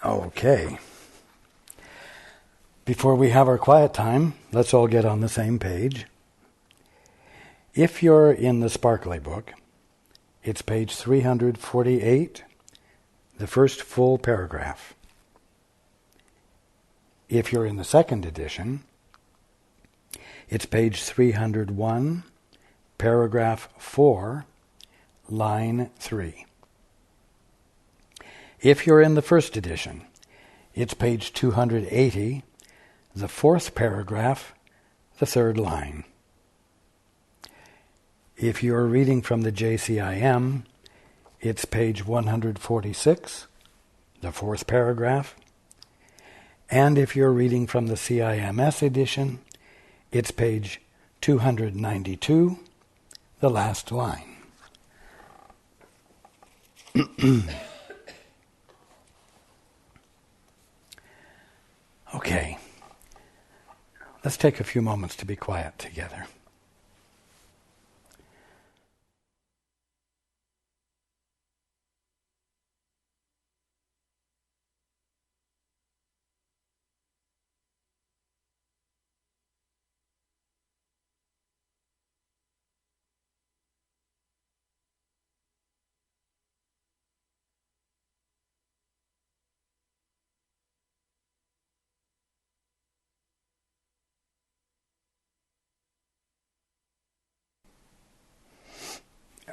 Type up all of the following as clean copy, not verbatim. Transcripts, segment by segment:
Okay. Before we have our quiet time, let's all get on the same page. If you're in the Sparkly book, it's page 348, the first full paragraph. If you're in the second edition, it's page 301, paragraph 4, line 3. If you're in the first edition, it's page 280, the fourth paragraph, the third line. If you're reading from the JCIM, it's page 146, the fourth paragraph. And if you're reading from the CIMS edition, it's page 292, the last line. Okay, let's take a few moments to be quiet together.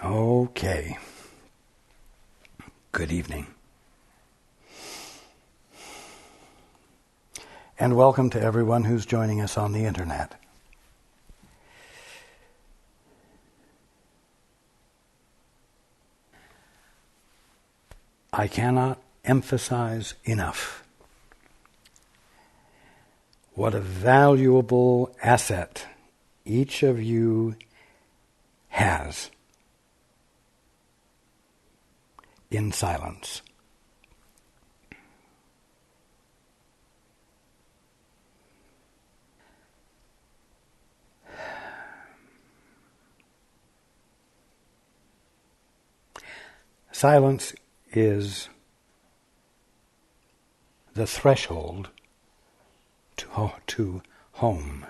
Okay. Good evening. And welcome to everyone who's joining us on the internet. I cannot emphasize enough what a valuable asset each of you has in silence. Silence is the threshold to home.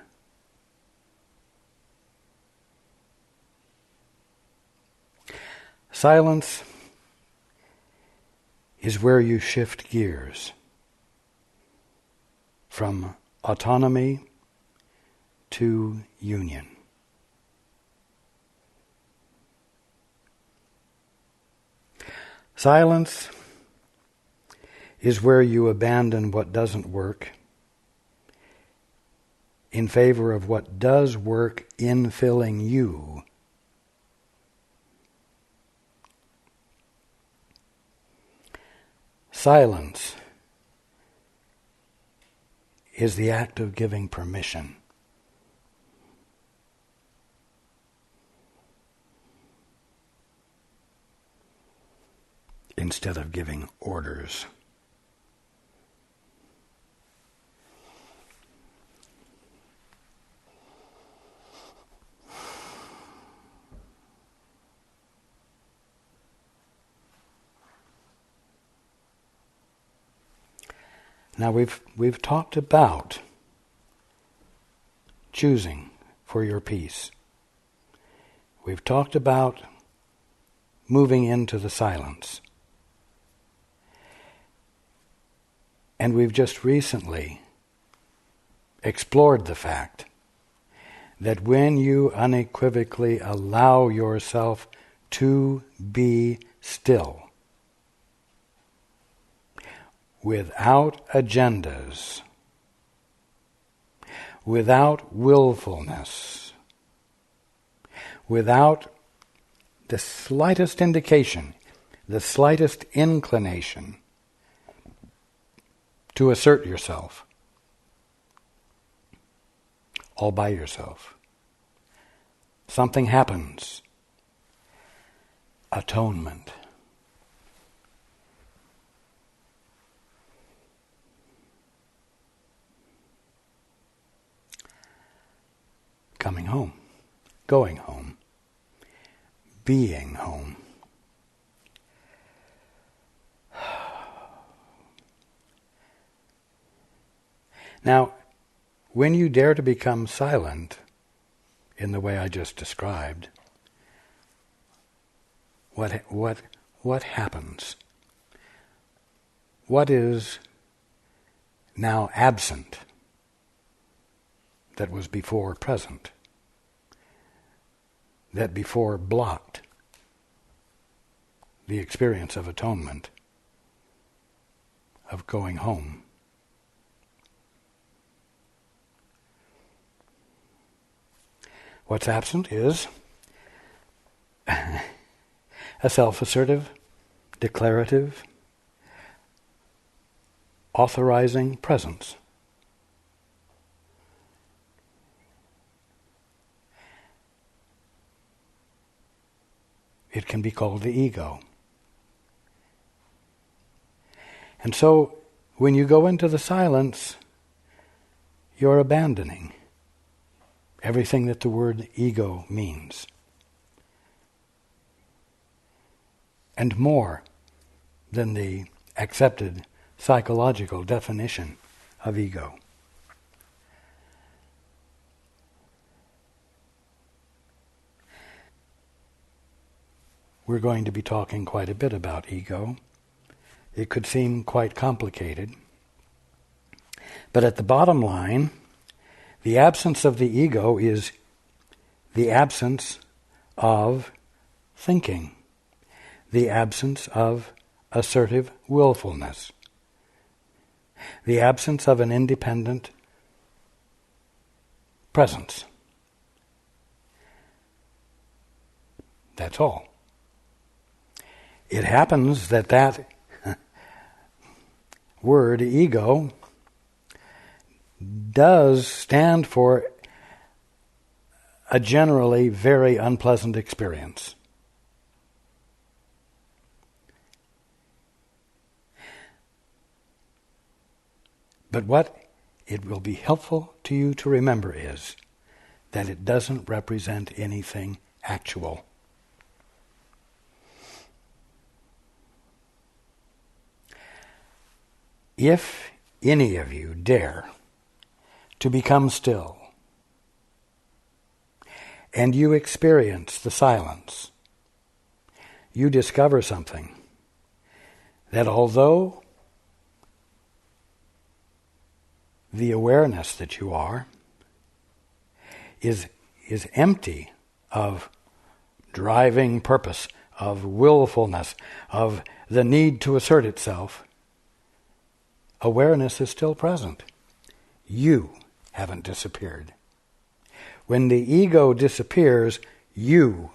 Silence is where you shift gears from autonomy to union. Silence is where you abandon what doesn't work in favor of what does work in filling you. Silence is the act of giving permission. Instead of giving orders. Now we've talked about choosing for your peace. We've talked about moving into the silence. And we've just recently explored the fact that when you unequivocally allow yourself to be still, without agendas, without willfulness, without the slightest indication, the slightest inclination to assert yourself, all by yourself, something happens. Atonement. Coming home, going home, being home. Now, when you dare to become silent in the way I just described, what happens? What is now absent that was before present, that before blocked the experience of atonement, of going home? What's absent is a self-assertive, declarative, authorizing presence. It can be called the ego. And so, when you go into the silence, you're abandoning everything that the word ego means. And more than the accepted psychological definition of ego. We're going to be talking quite a bit about ego. It could seem quite complicated. But at the bottom line, the absence of the ego is the absence of thinking, the absence of assertive willfulness, the absence of an independent presence. That's all. It happens that word, ego, does stand for a generally very unpleasant experience. But what it will be helpful to you to remember is that it doesn't represent anything actual. If any of you dare to become still, and you experience the silence, you discover something that although the awareness that you are is empty of driving purpose, of willfulness, of the need to assert itself, awareness is still present. You haven't disappeared. When the ego disappears, you,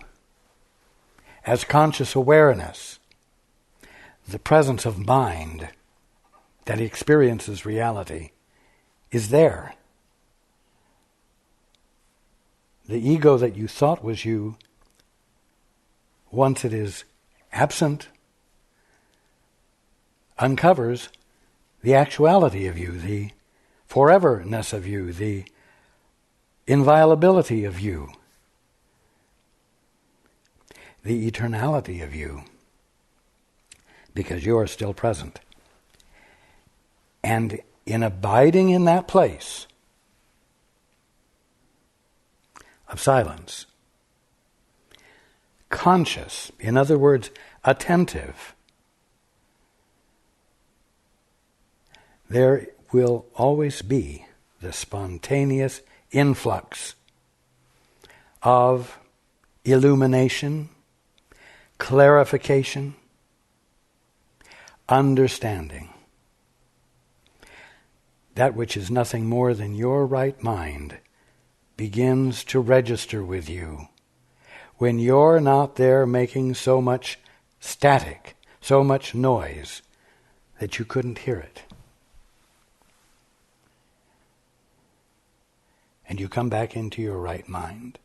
as conscious awareness, the presence of mind that experiences reality, is there. The ego that you thought was you, once it is absent, uncovers the actuality of you, the foreverness of you, the inviolability of you, the eternality of you, because you are still present. And in abiding in that place of silence, conscious, in other words, attentive, there will always be the spontaneous influx of illumination, clarification, understanding. That which is nothing more than your right mind begins to register with you when you're not there making so much static, so much noise that you couldn't hear it. And you come back into your right mind.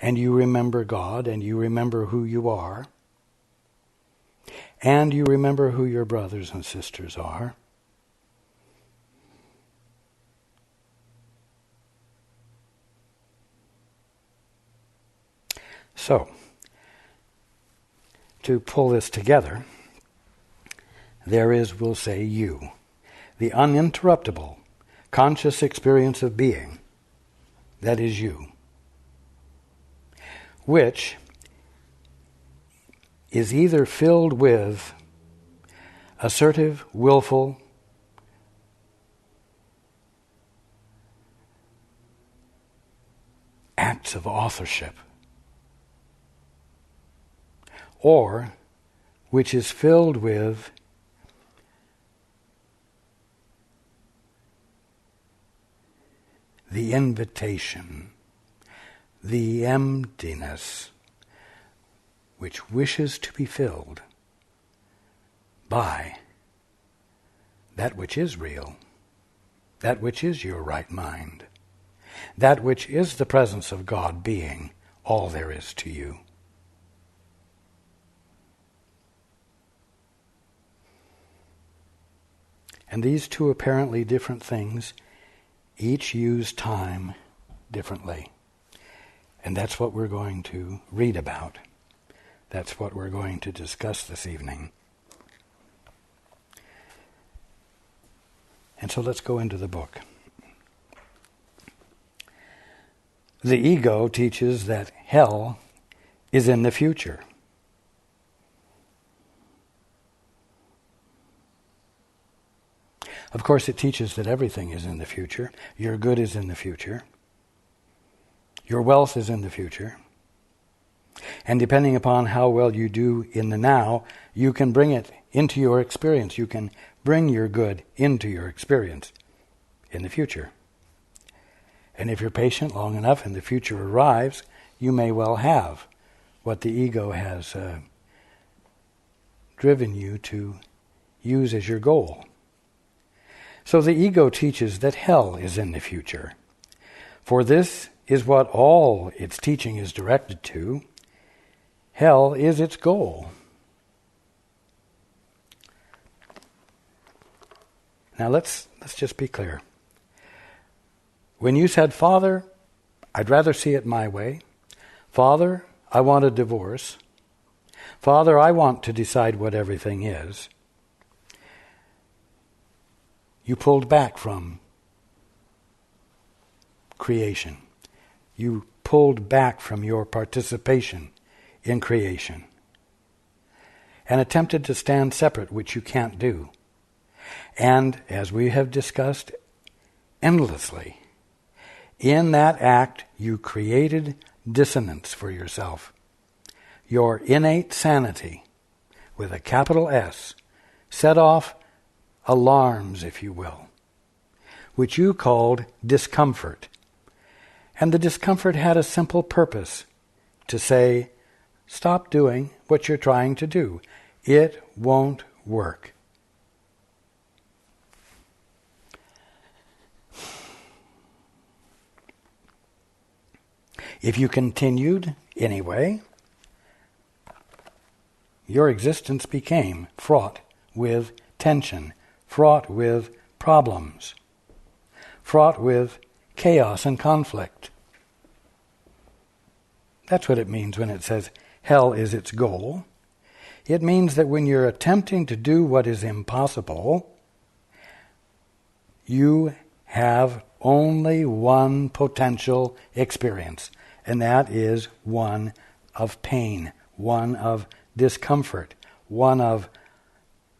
And you remember God, and you remember who you are. And you remember who your brothers and sisters are. So, to pull this together, there is, we'll say, you, the uninterruptible conscious experience of being, that is you, which is either filled with assertive, willful, acts of authorship, or which is filled with the invitation, the emptiness, which wishes to be filled by that which is real, that which is your right mind, that which is the presence of God being all there is to you. And these two apparently different things each use time differently. And that's what we're going to read about. That's what we're going to discuss this evening. And so let's go into the book. The ego teaches that hell is in the future. Of course, it teaches that everything is in the future. Your good is in the future. Your wealth is in the future. And depending upon how well you do in the now, you can bring it into your experience. You can bring your good into your experience in the future. And if you're patient long enough and the future arrives, you may well have what the ego has driven you to use as your goal. So the ego teaches that hell is in the future. For this is what all its teaching is directed to. Hell is its goal. Now let's just be clear. When you said, Father, I'd rather see it my way. Father, I want a divorce. Father, I want to decide what everything is. You pulled back from creation. You pulled back from your participation in creation and attempted to stand separate, which you can't do. And as we have discussed endlessly, in that act you created dissonance for yourself. Your innate sanity, with a capital S, set off alarms, if you will, which you called discomfort. And the discomfort had a simple purpose, to say, stop doing what you're trying to do. It won't work. If you continued anyway, your existence became fraught with tension, fraught with problems, fraught with chaos and conflict. That's what it means when it says hell is its goal. It means that when you're attempting to do what is impossible, you have only one potential experience, and that is one of pain, one of discomfort, one of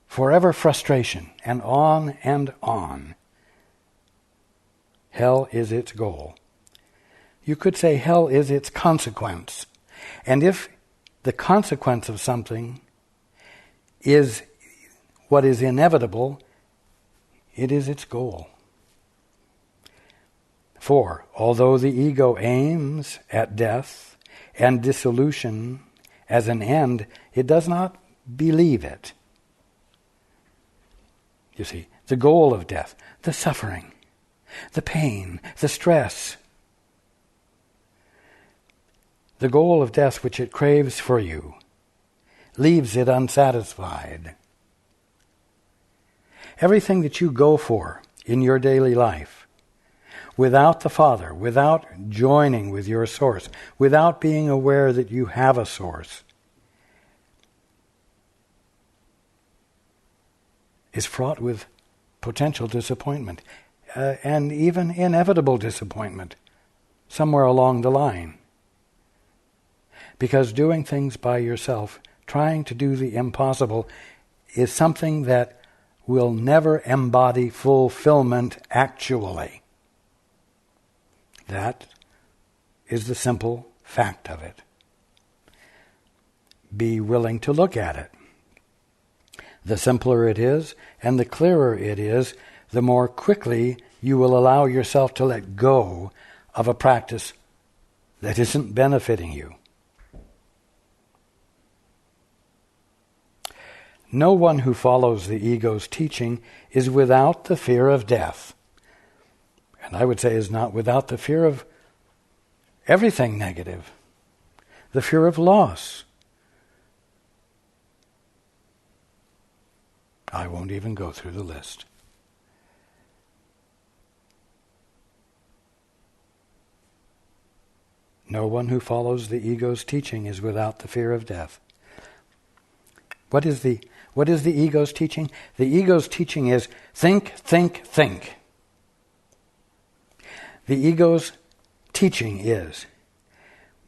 forever frustration, and on and on. Hell is its goal. You could say hell is its consequence. And if the consequence of something is what is inevitable, it is its goal. For although the ego aims at death and dissolution as an end, it does not believe it. You see, the goal of death, the suffering, the pain, the stress, the goal of death which it craves for you, leaves it unsatisfied. Everything that you go for in your daily life, without the Father, without joining with your source, without being aware that you have a source, is fraught with potential disappointment. and even inevitable disappointment somewhere along the line. Because doing things by yourself, trying to do the impossible, is something that will never embody fulfillment actually. That is the simple fact of it. Be willing to look at it. The simpler it is, and the clearer it is, the more quickly you will allow yourself to let go of a practice that isn't benefiting you. No one who follows the ego's teaching is without the fear of death. And I would say is not without the fear of everything negative. The fear of loss. I won't even go through the list. No one who follows the ego's teaching is without the fear of death. What is the ego's teaching? The ego's teaching is think, think, think. The ego's teaching is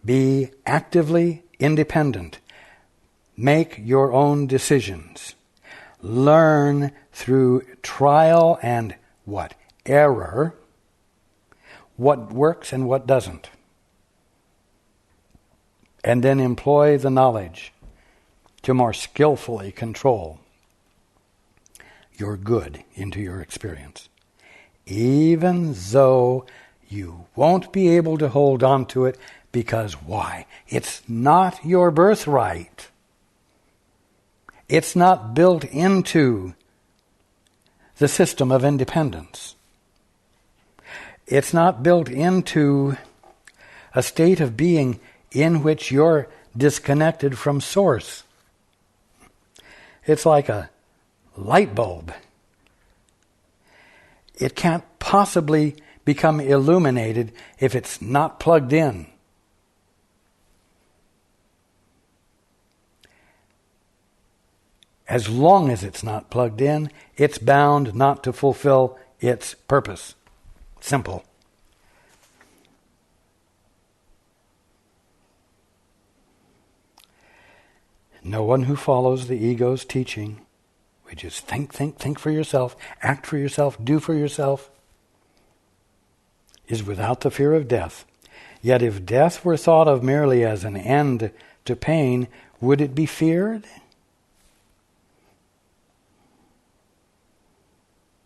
be actively independent. Make your own decisions. Learn through trial and what? Error. What works and what doesn't. And then employ the knowledge to more skillfully control your good into your experience. Even though you won't be able to hold on to it, because why? It's not your birthright. It's not built into the system of independence. It's not built into a state of being in which you're disconnected from source. It's like a light bulb. It can't possibly become illuminated if it's not plugged in. As long as it's not plugged in, it's bound not to fulfill its purpose. Simple. No one who follows the ego's teaching, which is think for yourself, act for yourself, do for yourself, is without the fear of death. Yet if death were thought of merely as an end to pain, would it be feared?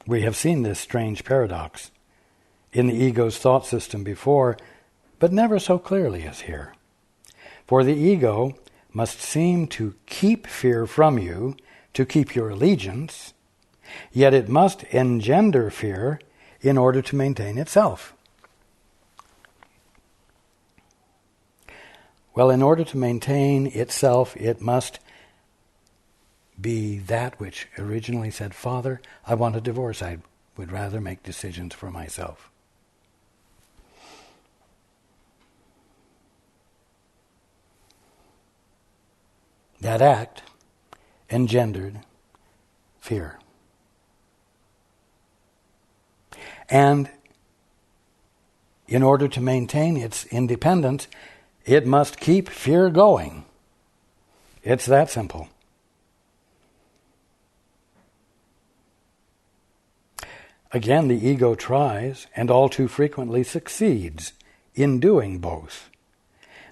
We have seen this strange paradox in the ego's thought system before, but never so clearly as here. For the ego must seem to keep fear from you, to keep your allegiance, yet it must engender fear in order to maintain itself. Well, in order to maintain itself, it must be that which originally said, Father, I want a divorce. I would rather make decisions for myself. That act engendered fear. And in order to maintain its independence, it must keep fear going. It's that simple. Again, the ego tries, and all too frequently succeeds, in doing both,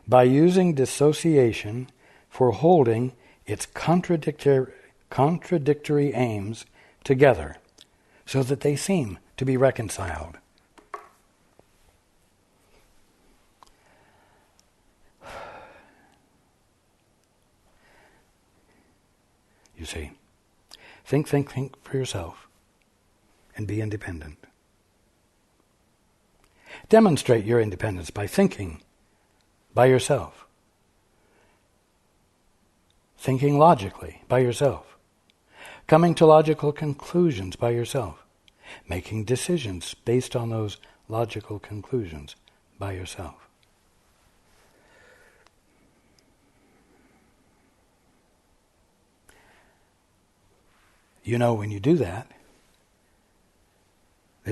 by using dissociation for holding its contradictory aims together, so that they seem to be reconciled. You see, think for yourself. And be independent. Demonstrate your independence by thinking by yourself. Thinking logically by yourself. Coming to logical conclusions by yourself. Making decisions based on those logical conclusions by yourself. You know, when you do that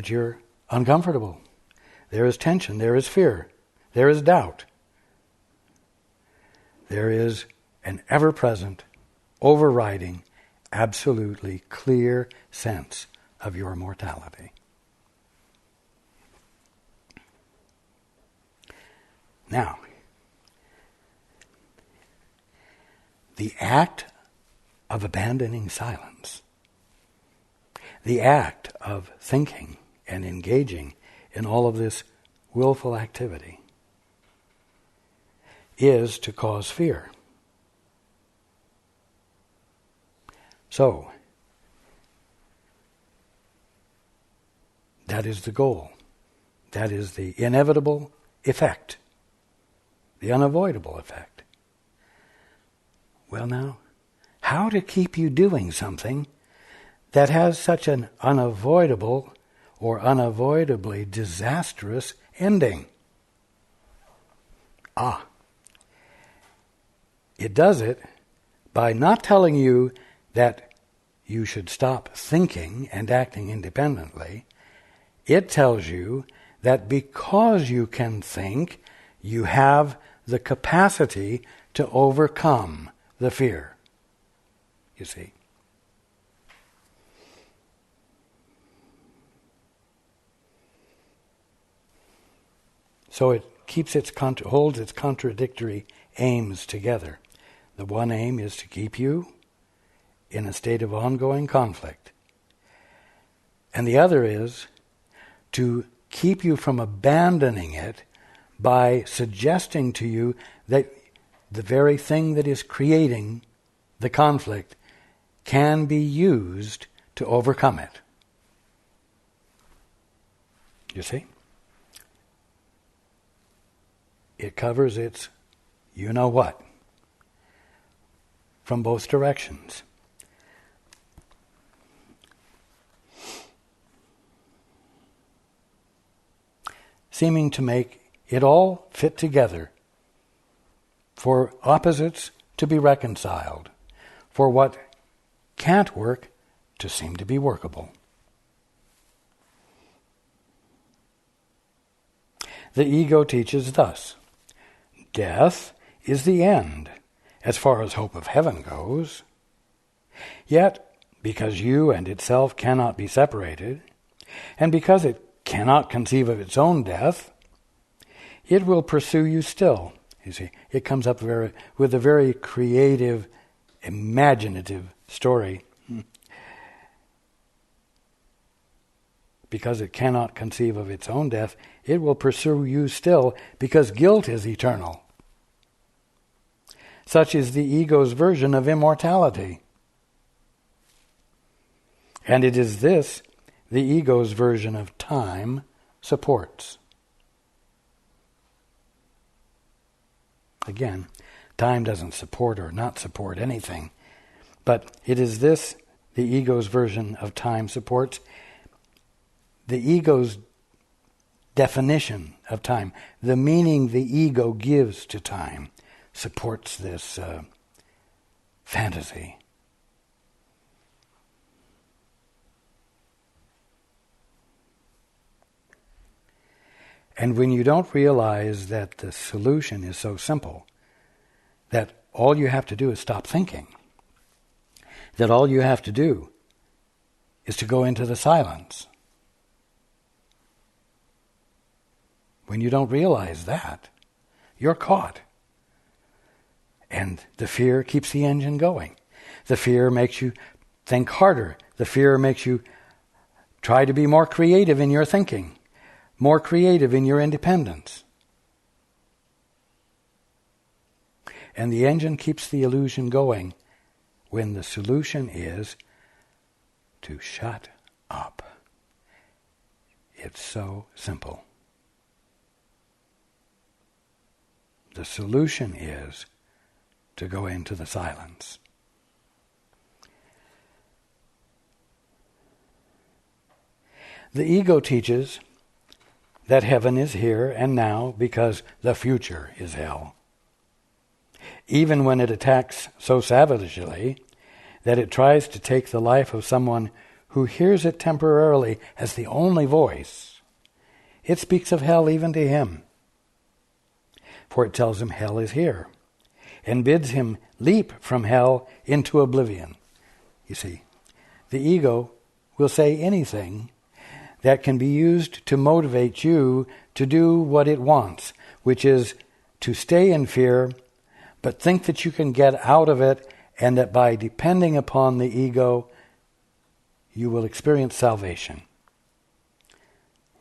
you're uncomfortable. There is tension. There is fear. There is doubt. There is an ever-present, overriding, absolutely clear sense of your mortality. Now, the act of abandoning silence, the act of thinking and engaging in all of this willful activity, is to cause fear. So, that is the goal. That is the inevitable effect, the unavoidable effect. Well now, how to keep you doing something that has such an unavoidable or unavoidably disastrous ending? It does it by not telling you that you should stop thinking and acting independently. It tells you that because you can think, you have the capacity to overcome the fear. You see? So it holds its contradictory aims together. The one aim is to keep you in a state of ongoing conflict. And the other is to keep you from abandoning it by suggesting to you that the very thing that is creating the conflict can be used to overcome it. You see? It covers its you-know-what from both directions. Seeming to make it all fit together for opposites to be reconciled, for what can't work to seem to be workable. The ego teaches thus: death is the end, as far as hope of heaven goes. Yet, because you and itself cannot be separated, and because it cannot conceive of its own death, it will pursue you still. You see, it comes up with a very creative, imaginative story. Because it cannot conceive of its own death, it will pursue you still, because guilt is eternal. Such is the ego's version of immortality. And it is this the ego's version of time supports. Again, time doesn't support or not support anything, but it is this the ego's version of time supports. The ego's definition of time, the meaning the ego gives to time, supports this fantasy. And when you don't realize that the solution is so simple, that all you have to do is stop thinking, that all you have to do is to go into the silence. When you don't realize that, you're caught. And the fear keeps the engine going. The fear makes you think harder. The fear makes you try to be more creative in your thinking, more creative in your independence. And the engine keeps the illusion going when the solution is to shut up. It's so simple. The solution is to go into the silence. The ego teaches that heaven is here and now because the future is hell. Even when it attacks so savagely that it tries to take the life of someone who hears it temporarily as the only voice, It speaks of hell even to him. For it tells him hell is here, and bids him leap from hell into oblivion. You see, the ego will say anything that can be used to motivate you to do what it wants, which is to stay in fear, but think that you can get out of it, and that by depending upon the ego, you will experience salvation.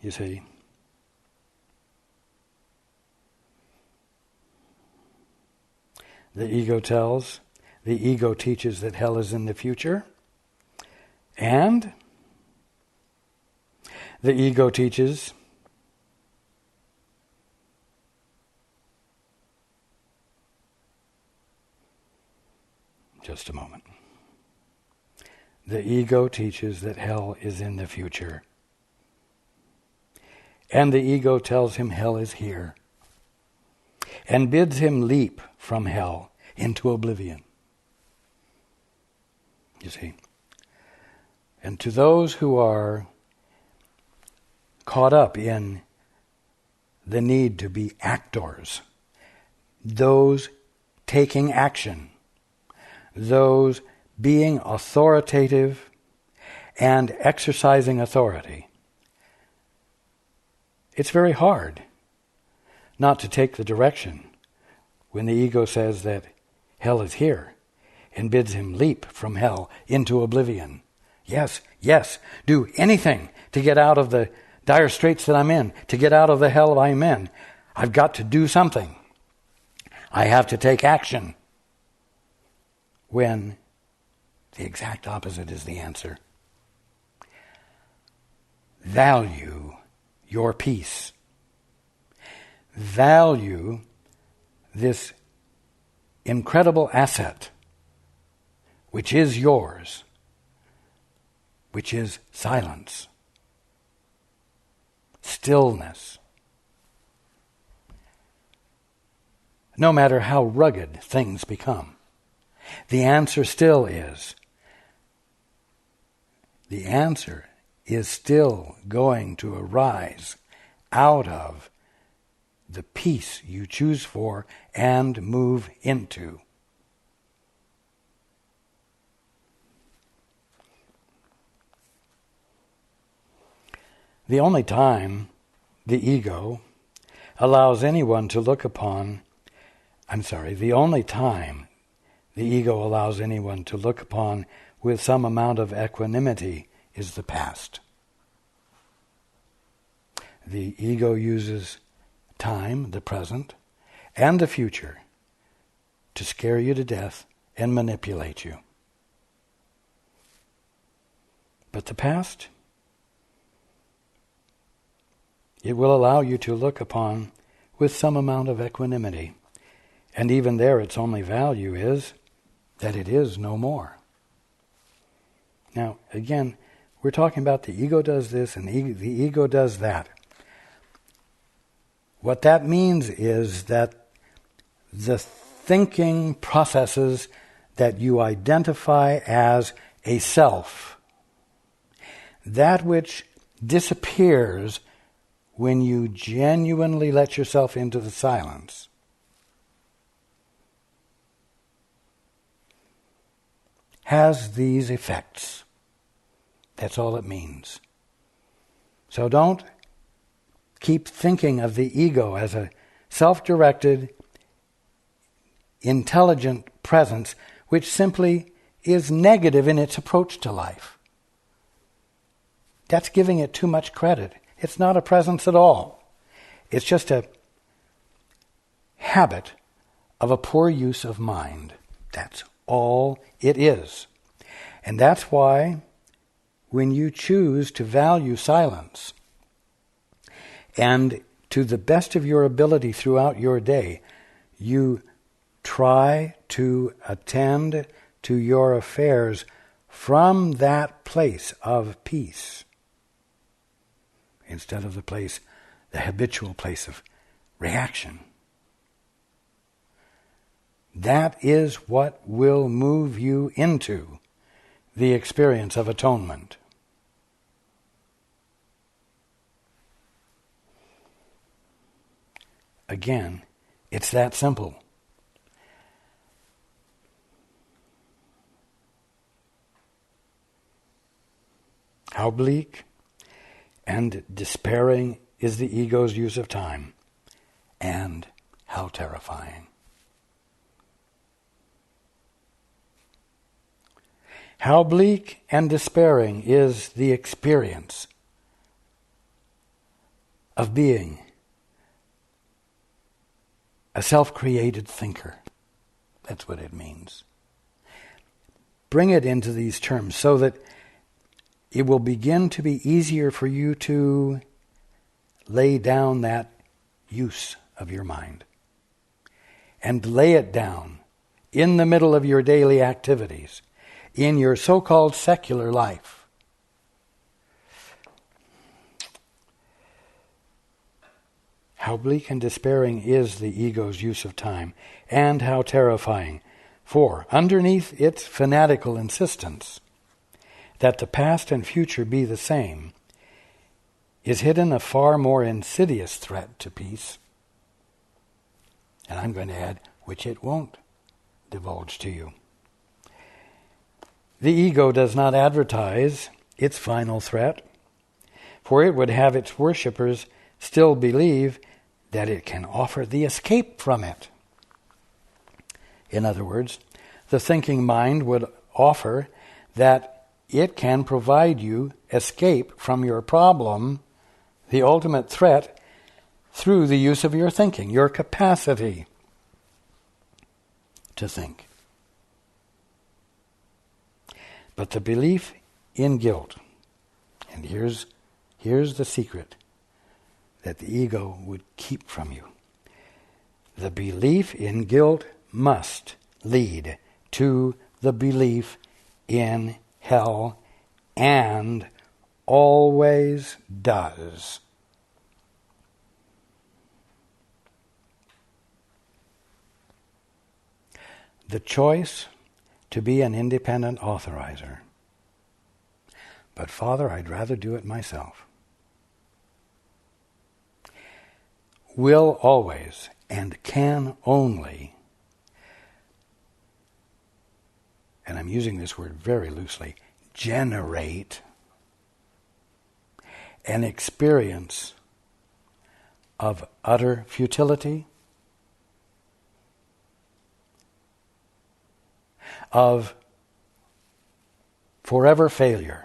You see? The ego teaches that hell is in the future, and the ego teaches just a moment. The ego teaches that hell is in the future, and the ego tells him hell is here, and bids him leap from hell into oblivion. You see? And to those who are caught up in the need to be actors, those taking action, those being authoritative and exercising authority, it's very hard not to take the direction when the ego says that hell is here and bids him leap from hell into oblivion. Yes, do anything to get out of the dire straits that I'm in, to get out of the hell I'm in. I've got to do something. I have to take action. When the exact opposite is the answer. Value your peace. Value this incredible asset, which is yours, which is silence, stillness. No matter how rugged things become, the answer is still going to arise out of the peace you choose for and move into. The only time the ego allows anyone to look upon, the only time the ego allows anyone to look upon with some amount of equanimity is the past. The ego uses time, the present, and the future to scare you to death and manipulate you. But the past, it will allow you to look upon with some amount of equanimity. And even there, its only value is that it is no more. Now, again, we're talking about the ego does this and the ego does that. What that means is that the thinking processes that you identify as a self, that which disappears when you genuinely let yourself into the silence, has these effects. That's all it means. So don't keep thinking of the ego as a self-directed, intelligent presence which simply is negative in its approach to life. That's giving it too much credit. It's not a presence at all. It's just a habit of a poor use of mind. That's all it is. And that's why when you choose to value silence, and to the best of your ability throughout your day, you try to attend to your affairs from that place of peace, instead of the habitual place of reaction. That is what will move you into the experience of atonement. Again, it's that simple. How bleak and despairing is the ego's use of time, and how terrifying. How bleak and despairing is the experience of being a self-created thinker. That's what it means. Bring it into these terms so that it will begin to be easier for you to lay down that use of your mind and lay it down in the middle of your daily activities, in your so-called secular life. How bleak and despairing is the ego's use of time, and how terrifying. For underneath its fanatical insistence that the past and future be the same is hidden a far more insidious threat to peace. And I'm going to add, which it won't divulge to you. The ego does not advertise its final threat, for it would have its worshippers still believe that it can offer the escape from it. In other words, the thinking mind would offer that it can provide you escape from your problem, the ultimate threat, through the use of your thinking, your capacity to think. But the belief in guilt, and here's the secret that the ego would keep from you. The belief in guilt must lead to the belief in hell, and always does. The choice to be an independent authorizer. But Father, I'd rather do it myself. Will always and can only, and I'm using this word very loosely, generate an experience of utter futility, of forever failure,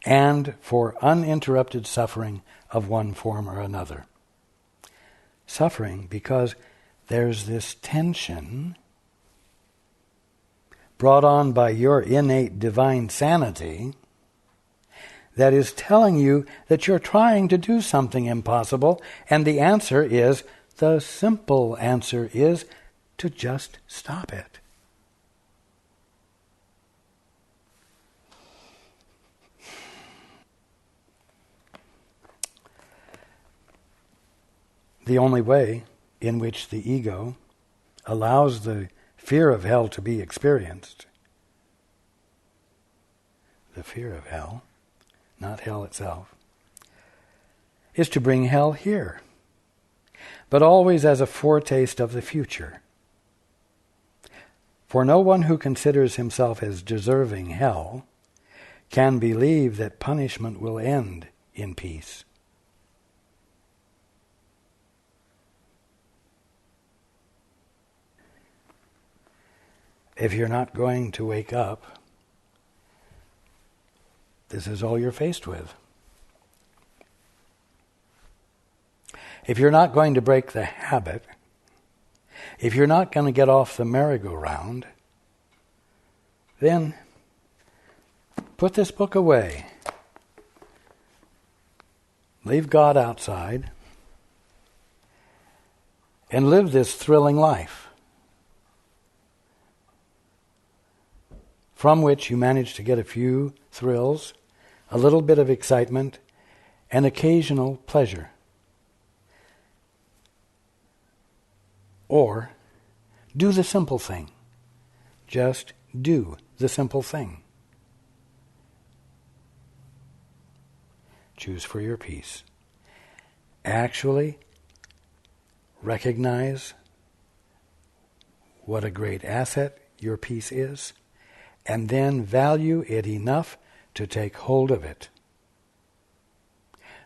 and for uninterrupted suffering of one form or another. Suffering because there's this tension brought on by your innate divine sanity that is telling you that you're trying to do something impossible, and the simple answer is to just stop it. The only way in which the ego allows the fear of hell to be experienced, the fear of hell, not hell itself, is to bring hell here, but always as a foretaste of the future. For no one who considers himself as deserving hell can believe that punishment will end in peace. If you're not going to wake up, this is all you're faced with. If you're not going to break the habit, if you're not going to get off the merry-go-round, then put this book away. Leave God outside and live this thrilling life, from which you manage to get a few thrills, a little bit of excitement, and occasional pleasure. Or do the simple thing. Just do the simple thing. Choose for your peace. actually recognize what a great asset your peace is, and then value it enough to take hold of it,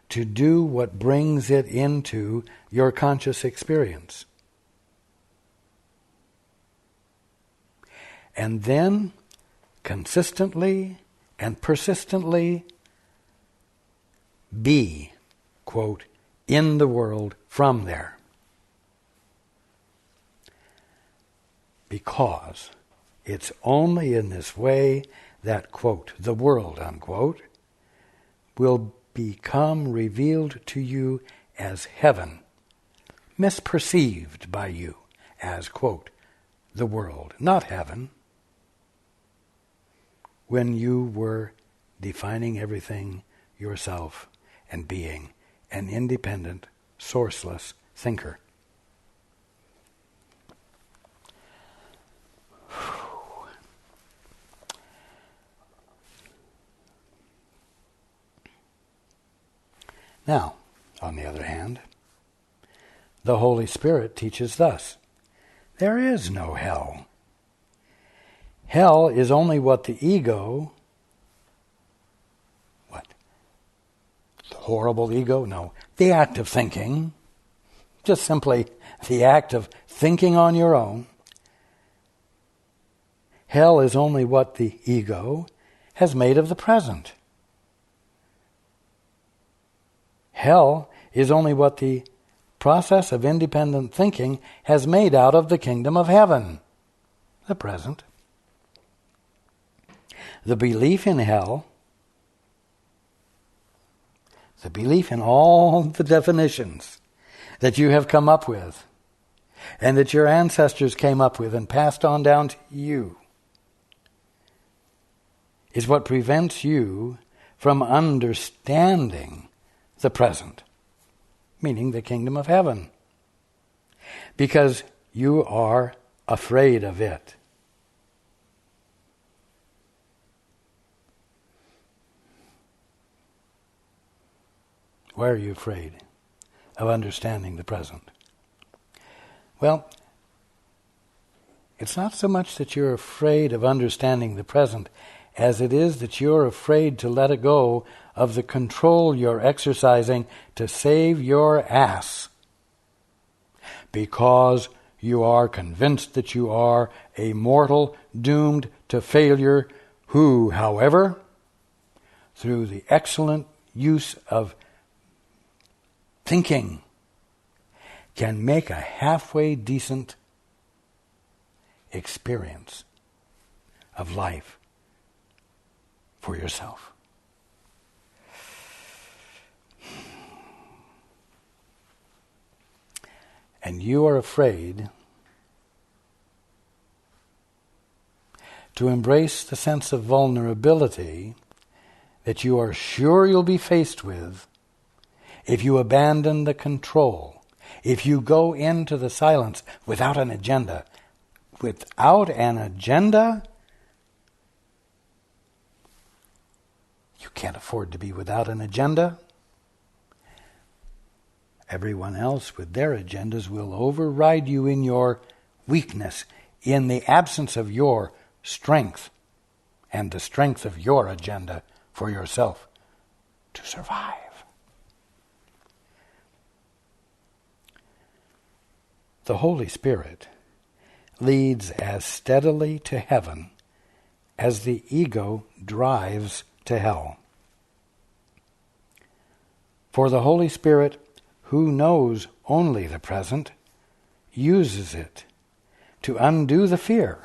to do what brings it into your conscious experience. And then, consistently and persistently, be, quote, in the world from there. Because it's only in this way that, quote, the world, unquote, will become revealed to you as heaven, misperceived by you as, quote, the world, not heaven, when you were defining everything yourself and being an independent, sourceless thinker. Now, on the other hand, the Holy Spirit teaches thus: there is no hell. Hell is only what the ego, what? The horrible ego? No. The act of thinking, just simply the act of thinking on your own. Hell is only what the ego has made of the present. Hell is only what the process of independent thinking has made out of the kingdom of heaven, the present. The belief in hell, the belief in all the definitions that you have come up with and that your ancestors came up with and passed on down to you, is what prevents you from understanding the present, meaning the kingdom of heaven, because you are afraid of it. Why are you afraid of understanding the present? Well, it's not so much that you're afraid of understanding the present as it is that you're afraid to let it go of the control you're exercising to save your ass, because you are convinced that you are a mortal doomed to failure who, however, through the excellent use of thinking, can make a halfway decent experience of life for yourself. And you are afraid to embrace the sense of vulnerability that you are sure you'll be faced with if you abandon the control, if you go into the silence without an agenda. Without an agenda, you can't afford to be without an agenda. Everyone else with their agendas will override you in your weakness, in the absence of your strength and the strength of your agenda for yourself to survive. The Holy Spirit leads as steadily to heaven as the ego drives to hell. For the Holy Spirit, who knows only the present, uses it to undo the fear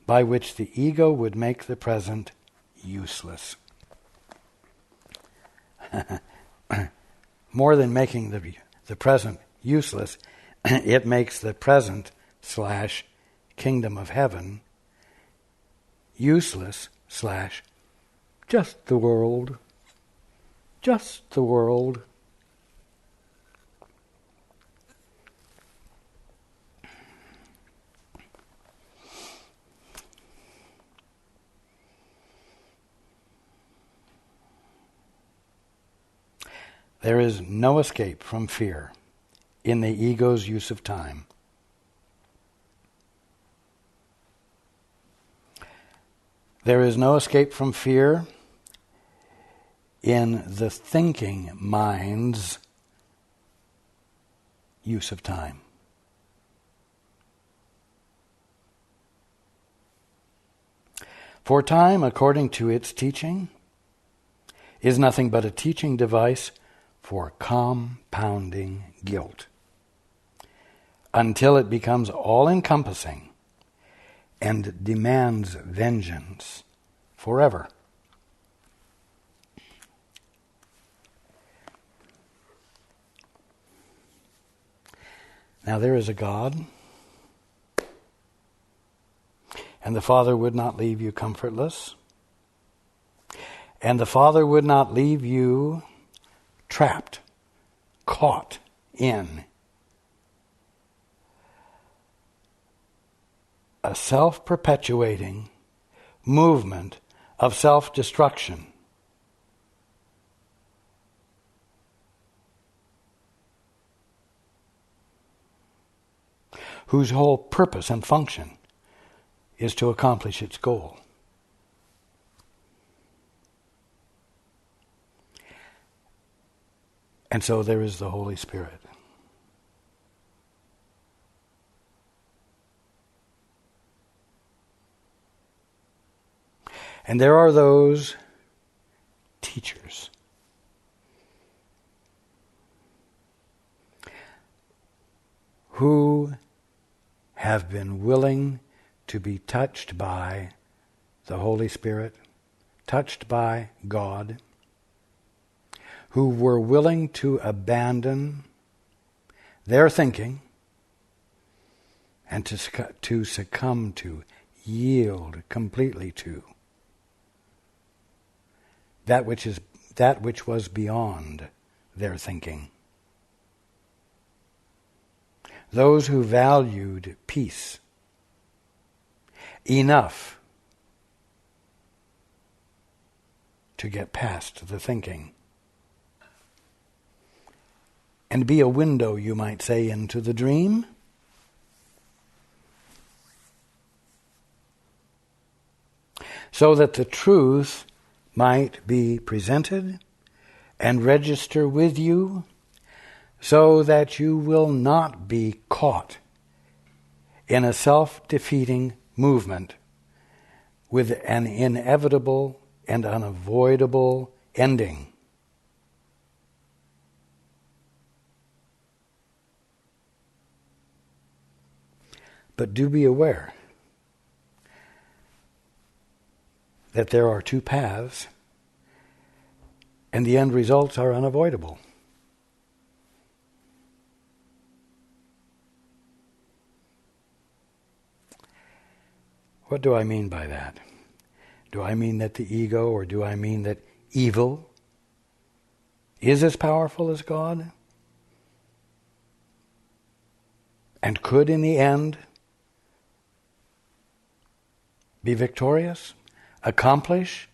by which the ego would make the present useless. More than making the present useless, it makes the present / kingdom of heaven useless / just the world. Just the world. There is no escape from fear in the ego's use of time. There is no escape from fear in the thinking mind's use of time. For time, according to its teaching, is nothing but a teaching device for compounding guilt, until it becomes all-encompassing and demands vengeance forever. Now there is a God, and the Father would not leave you comfortless, and the Father would not leave you trapped, caught in a self-perpetuating movement of self-destruction. Whose whole purpose and function is to accomplish its goal. And so there is the Holy Spirit. And there are those teachers who have been willing to be touched by the Holy Spirit, touched by God, who were willing to abandon their thinking and to succumb to, yield completely to that which was beyond their thinking. Those who valued peace enough to get past the thinking and be a window, you might say, into the dream. So that the truth might be presented and register with you, so that you will not be caught in a self-defeating movement with an inevitable and unavoidable ending. But do be aware that there are two paths, and the end results are unavoidable. What do I mean by that? Do I mean that the ego, or do I mean that evil is as powerful as God and could in the end be victorious, accomplish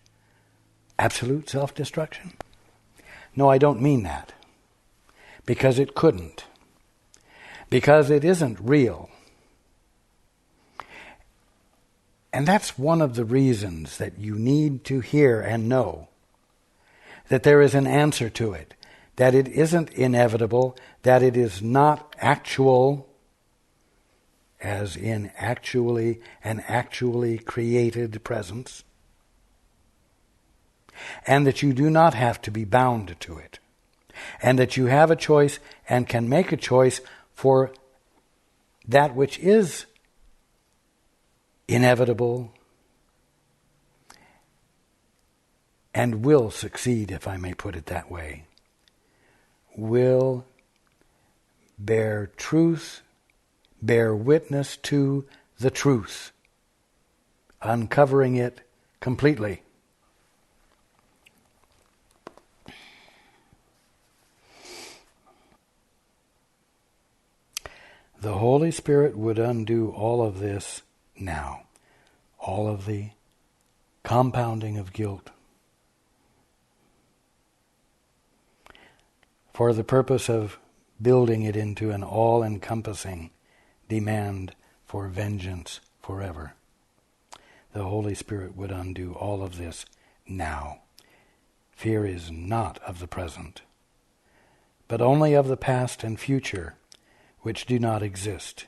absolute self-destruction? No, I don't mean that, because it couldn't, because it isn't real. And that's one of the reasons that you need to hear and know that there is an answer to it, that it isn't inevitable, that it is not actual, as in actually an actually created presence, and that you do not have to be bound to it, and that you have a choice and can make a choice for that which is inevitable and will succeed, if I may put it that way, will bear truth, bear witness to the truth, uncovering it completely. The Holy Spirit would undo all of this now, all of the compounding of guilt. for the purpose of building it into an all-encompassing demand for vengeance forever. The Holy Spirit would undo all of this now. Fear is not of the present, but only of the past and future, which do not exist.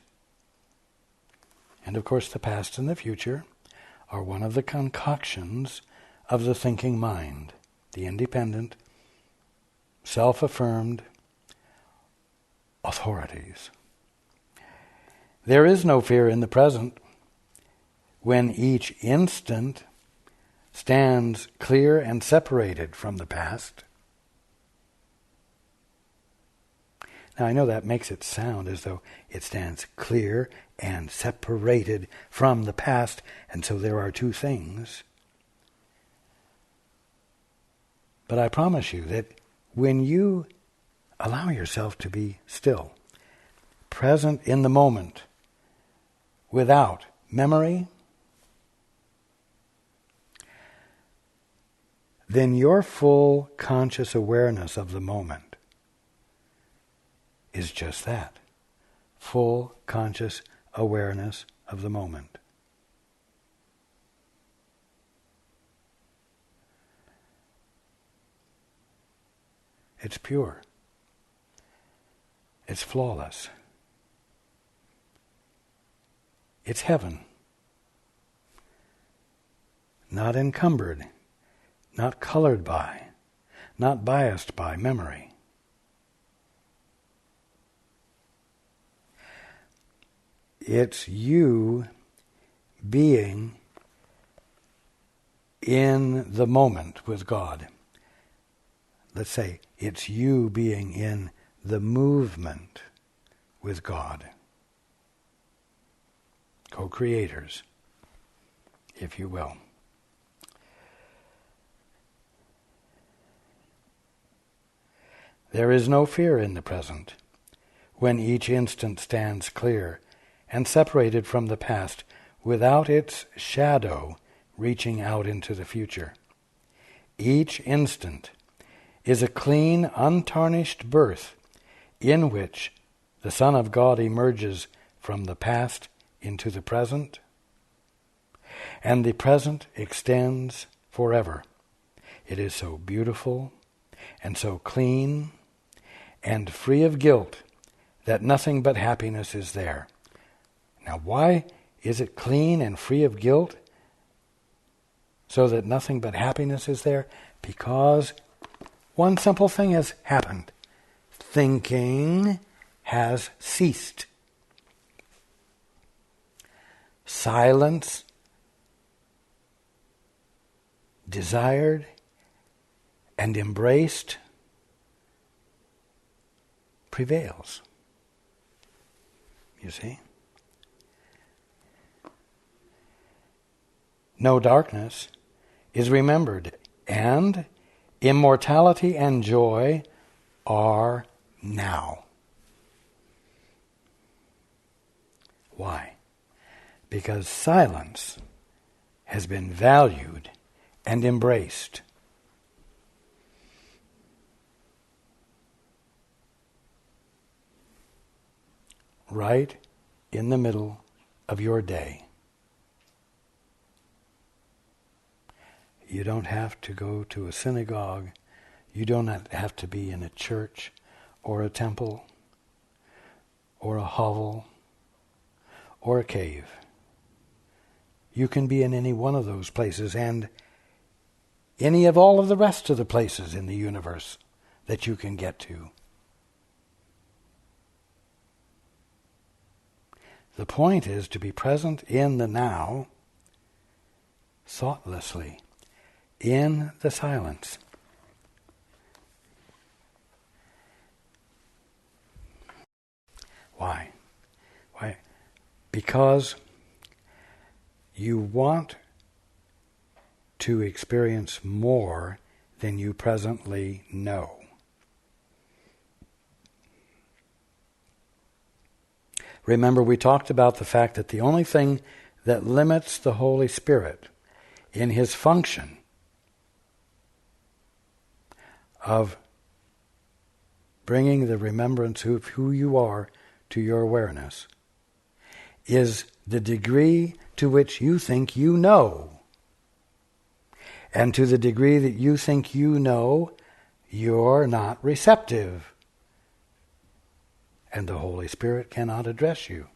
And of course the past and the future are one of the concoctions of the thinking mind, the independent, self-affirmed authorities. There is no fear in the present when each instant stands clear and separated from the past. Now I know that makes it sound as though it stands clear and separated from the past, and so there are two things. But I promise you that when you allow yourself to be still, present in the moment, without memory, then your full conscious awareness of the moment is just that, full conscious awareness of the moment. It's pure. It's flawless. It's heaven. Not encumbered, not colored by, not biased by memory. It's you being in the moment with God. Let's say it's you being in the movement with God. Co-creators, if you will. There is no fear in the present when each instant stands clear and separated from the past without its shadow reaching out into the future. Each instant is a clean, untarnished birth in which the Son of God emerges from the past into the present, and the present extends forever. It is so beautiful and so clean and free of guilt that nothing but happiness is there. Now, why is it clean and free of guilt so that nothing but happiness is there? Because one simple thing has happened. Thinking has ceased. Silence, desired and embraced, prevails. You see? No darkness is remembered, and immortality and joy are now. Why? Because silence has been valued and embraced. Right in the middle of your day. You don't have to go to a synagogue. You don't have to be in a church or a temple or a hovel or a cave. You can be in any one of those places and any of all of the rest of the places in the universe that you can get to. The point is to be present in the now, thoughtlessly, in the silence. Why? Why? Because you want to experience more than you presently know. Remember, we talked about the fact that the only thing that limits the Holy Spirit in his function of bringing the remembrance of who you are to your awareness, is the degree to which you think you know. And to the degree that you think you know, you're not receptive. And the Holy Spirit cannot address you.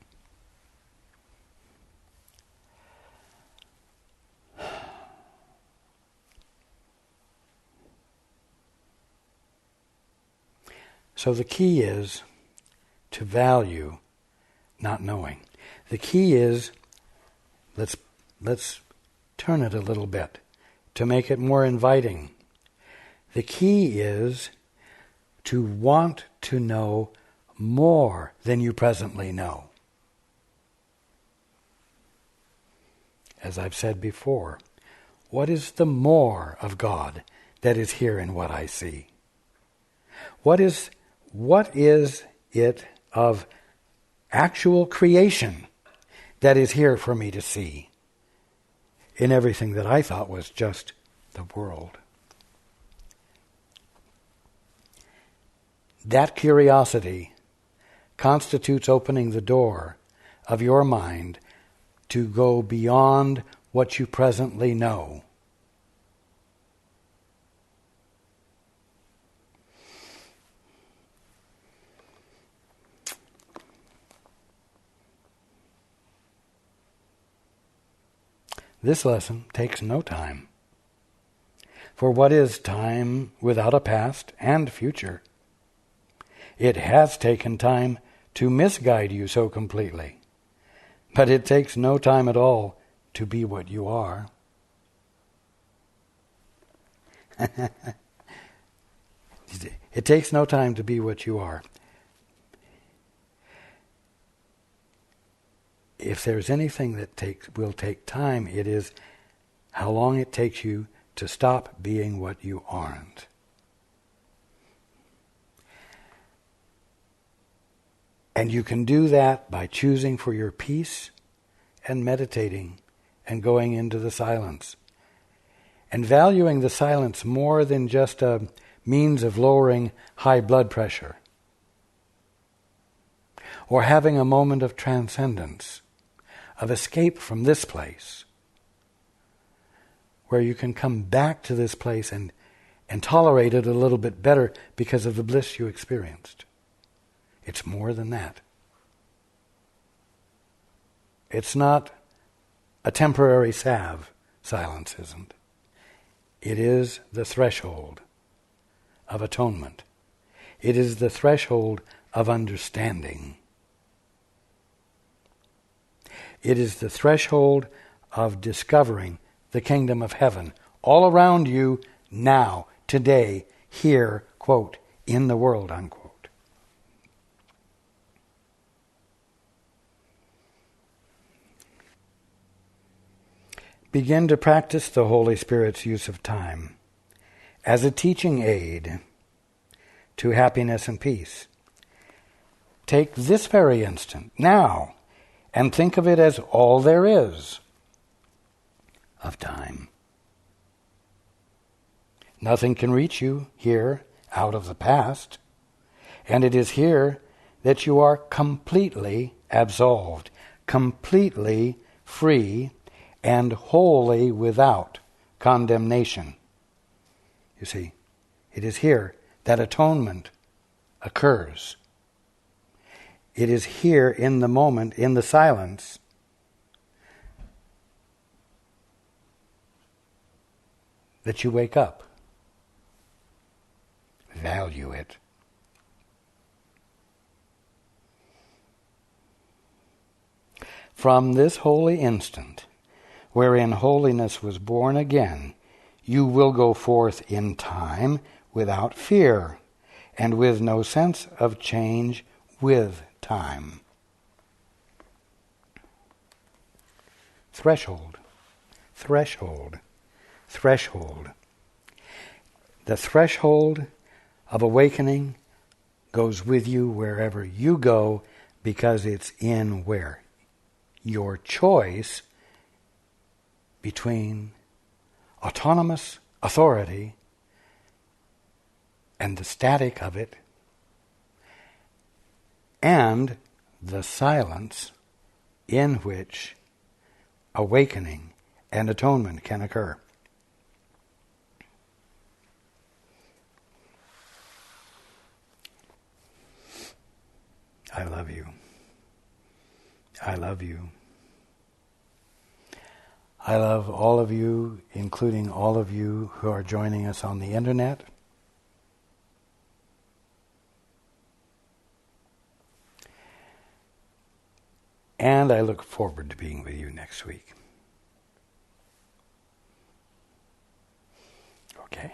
So the key is to value not knowing. The key is, let's turn it a little bit to make it more inviting. The key is to want to know more than you presently know. As I've said before, what is the more of God that is here in what I see? What is it of actual creation that is here for me to see in everything that I thought was just the world? That curiosity constitutes opening the door of your mind to go beyond what you presently know. This lesson takes no time. For what is time without a past and future? It has taken time to misguide you so completely, but it takes no time at all to be what you are. It takes no time to be what you are. If there's anything that will take time, it is how long it takes you to stop being what you aren't. And you can do that by choosing for your peace and meditating and going into the silence. And valuing the silence more than just a means of lowering high blood pressure. Or having a moment of transcendence, of escape from this place, where you can come back to this place and tolerate it a little bit better because of the bliss you experienced. It's more than that. It's not a temporary salve, silence isn't. It is the threshold of atonement. It is the threshold of understanding. It is the threshold of discovering the kingdom of heaven all around you now, today, here, quote, in the world, unquote. Begin to practice the Holy Spirit's use of time as a teaching aid to happiness and peace. Take this very instant, now, and think of it as all there is of time. Nothing can reach you here out of the past, and it is here that you are completely absolved, completely free, and wholly without condemnation. You see, it is here that atonement occurs. It is here in the moment, in the silence, that you wake up. Value it. From this holy instant, wherein holiness was born again, you will go forth in time without fear, and with no sense of change with time. Threshold, threshold, threshold. The threshold of awakening goes with you wherever you go, because it's in where? Your choice between autonomous authority and the static of it and the silence in which awakening and atonement can occur. I love you. I love you. I love all of you, including all of you who are joining us on the internet. And I look forward to being with you next week. Okay.